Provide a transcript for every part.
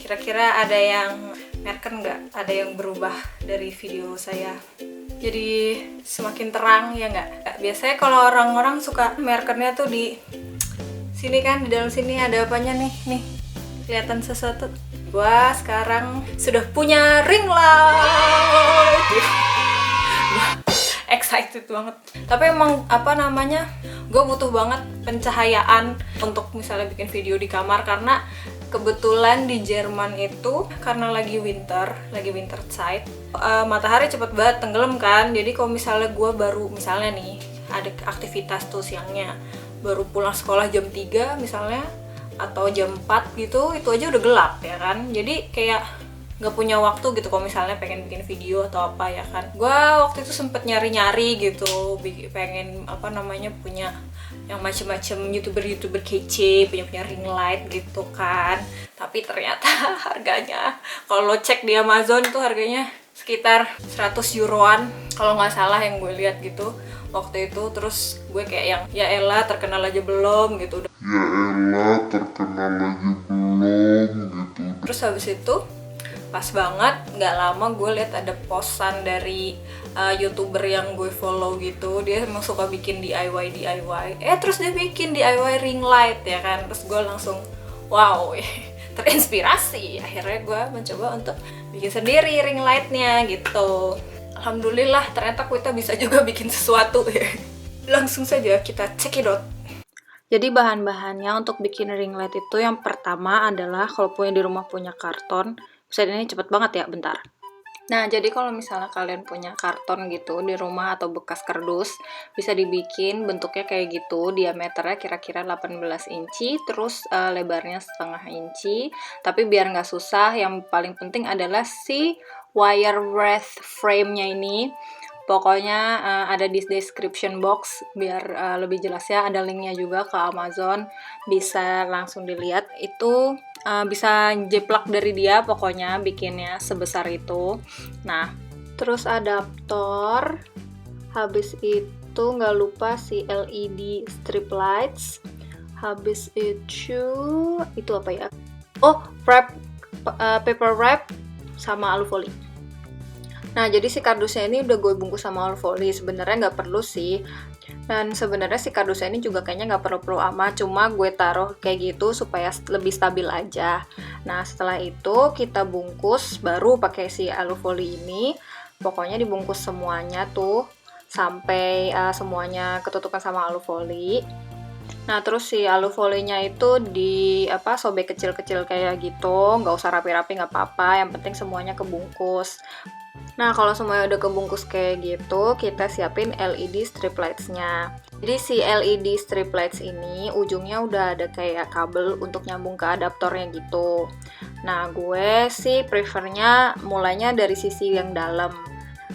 Kira-kira ada yang merken nggak? Ada yang berubah dari video saya? Jadi semakin terang ya nggak? Biasanya kalau orang-orang suka merkennya tuh di sini kan, di dalam sini ada apanya nih kelihatan sesuatu. Gua sekarang sudah punya ring light. Excited banget. Tapi emang gue butuh banget pencahayaan untuk misalnya bikin video di kamar, karena kebetulan di Jerman itu karena lagi winter side, matahari cepet banget tenggelam kan. Jadi kalau misalnya gue baru misalnya nih ada aktivitas tuh siangnya, baru pulang sekolah jam 3 misalnya atau jam 4 gitu, itu aja udah gelap ya kan. Jadi kayak nggak punya waktu gitu kalau misalnya pengen bikin video atau apa ya kan. Gue waktu itu sempet nyari-nyari gitu, pengen punya yang macem-macem youtuber kece, punya ring light gitu kan. Tapi ternyata harganya kalau lo cek di Amazon tuh harganya sekitar 100 euroan kalau nggak salah yang gue lihat gitu waktu itu. Terus gue kayak yang ya elah terkenal aja belum gitu. Terus habis itu pas banget nggak lama gue lihat ada posan dari youtuber yang gue follow gitu. Dia emang suka bikin DIY terus dia bikin DIY ring light ya kan. Terus gue langsung wow terinspirasi. Akhirnya gue mencoba untuk bikin sendiri ring lightnya gitu. Alhamdulillah ternyata kita bisa juga bikin sesuatu ya. Langsung saja kita cekidot. Jadi bahan-bahannya untuk bikin ring light itu yang pertama adalah kalau punya di rumah punya karton. Bisa ini cepet banget ya, bentar. Nah, jadi kalau misalnya kalian punya karton gitu di rumah atau bekas kardus, bisa dibikin bentuknya kayak gitu, diameternya kira-kira 18 inci, terus lebarnya setengah inci. Tapi biar nggak susah, yang paling penting adalah si wire wreath frame-nya ini. Pokoknya ada di description box biar lebih jelas ya, ada linknya juga ke Amazon, bisa langsung dilihat. Itu bisa jeplak dari dia, pokoknya bikinnya sebesar itu. Nah, terus adaptor, habis itu nggak lupa si LED strip lights, habis itu apa ya? Oh, paper wrap sama alufoli. Nah, jadi si kardusnya ini udah gue bungkus sama alufoli. Sebenarnya nggak perlu sih. Dan sebenarnya si kardusnya ini juga kayaknya nggak perlu amat. Cuma gue taruh kayak gitu supaya lebih stabil aja. Nah, setelah itu kita bungkus baru pakai si alufoli ini. Pokoknya dibungkus semuanya tuh sampai semuanya ketutupan sama alufoli. Nah, terus si alufolinya itu sobek kecil-kecil kayak gitu. Nggak usah rapi-rapi, nggak apa-apa. Yang penting semuanya kebungkus. Nah, kalau semuanya udah kebungkus kayak gitu, kita siapin LED strip lights-nya. Jadi si LED strip lights ini ujungnya udah ada kayak kabel untuk nyambung ke adaptornya gitu. Nah, gue sih prefernya mulainya dari sisi yang dalam.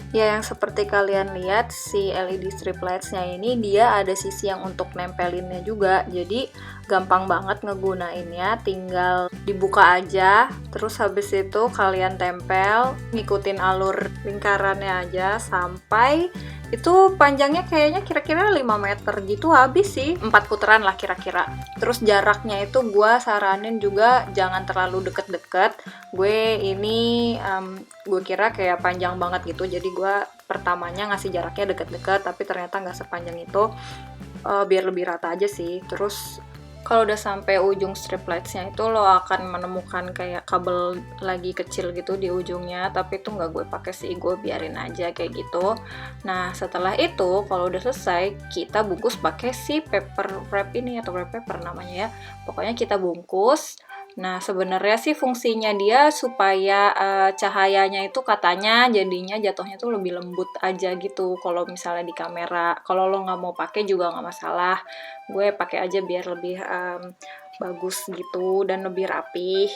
Ya, yang seperti kalian lihat, si LED strip lights-nya ini dia ada sisi yang untuk nempelinnya juga. Jadi gampang banget ngegunainnya, tinggal dibuka aja. Terus habis itu kalian tempel, ngikutin alur lingkarannya aja sampai itu panjangnya kayaknya kira-kira 5 meter gitu habis sih, 4 putaran lah kira-kira. Terus jaraknya itu gue saranin juga jangan terlalu deket-deket. Gue kira kayak panjang banget gitu, jadi gue pertamanya ngasih jaraknya deket-deket, tapi ternyata nggak sepanjang itu, biar lebih rata aja sih. Terus kalau udah sampai ujung strip lights-nya itu lo akan menemukan kayak kabel lagi kecil gitu di ujungnya, tapi itu nggak gue pakai sih, gue biarin aja kayak gitu. Nah, setelah itu kalau udah selesai kita bungkus pakai si paper wrap ini atau wrap paper namanya ya. Pokoknya kita bungkus. Nah, sebenarnya sih fungsinya dia supaya cahayanya itu katanya jadinya jatuhnya tuh lebih lembut aja gitu kalau misalnya di kamera. Kalau lo nggak mau pakai juga nggak masalah. Gue pakai aja biar lebih bagus gitu dan lebih rapih.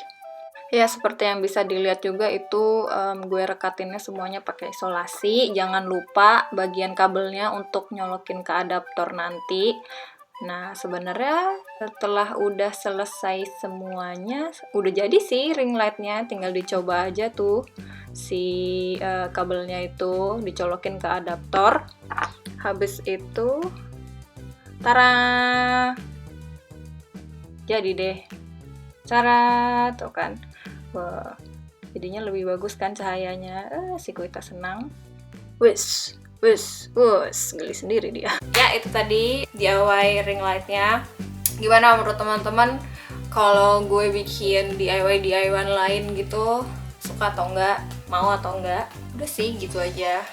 Ya, seperti yang bisa dilihat juga itu gue rekatinnya semuanya pakai isolasi. Jangan lupa bagian kabelnya untuk nyolokin ke adaptor nanti. Nah, sebenarnya setelah udah selesai semuanya, udah jadi sih ring light-nya, tinggal dicoba aja tuh si kabelnya itu dicolokin ke adaptor. Habis itu tara, jadi deh, cara tuh kan. Wah, jadinya lebih bagus kan cahayanya. Si Kuita senang. Wis, geli sendiri dia. Ya, itu tadi DIY ring lightnya. Gimana menurut teman-teman kalau gue bikin DIY lain gitu, suka atau enggak, mau atau enggak? Udah sih, gitu aja.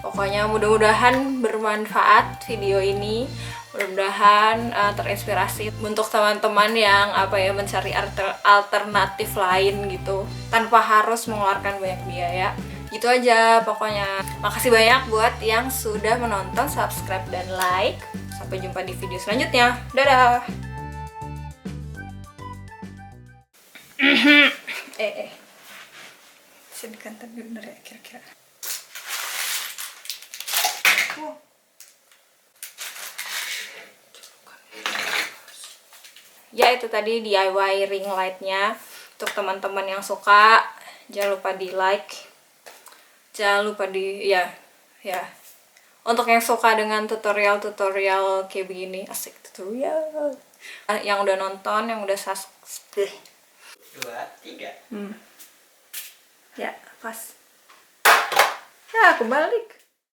Pokoknya mudah-mudahan bermanfaat video ini, mudah-mudahan terinspirasi untuk teman-teman yang mencari alternatif lain gitu tanpa harus mengeluarkan banyak biaya. Gitu aja pokoknya. Makasih banyak buat yang sudah menonton, subscribe dan like. Sampai jumpa di video selanjutnya. Dadah. Bisa dikantar bener ya kira-kira. Ya, itu tadi DIY ring lightnya. Untuk teman-teman yang suka, jangan lupa di like, jangan lupa di ya untuk yang suka dengan tutorial kayak begini, asik tutorial, yang udah nonton, yang udah subscribe. 2, 3. Ya pas ya kebalik.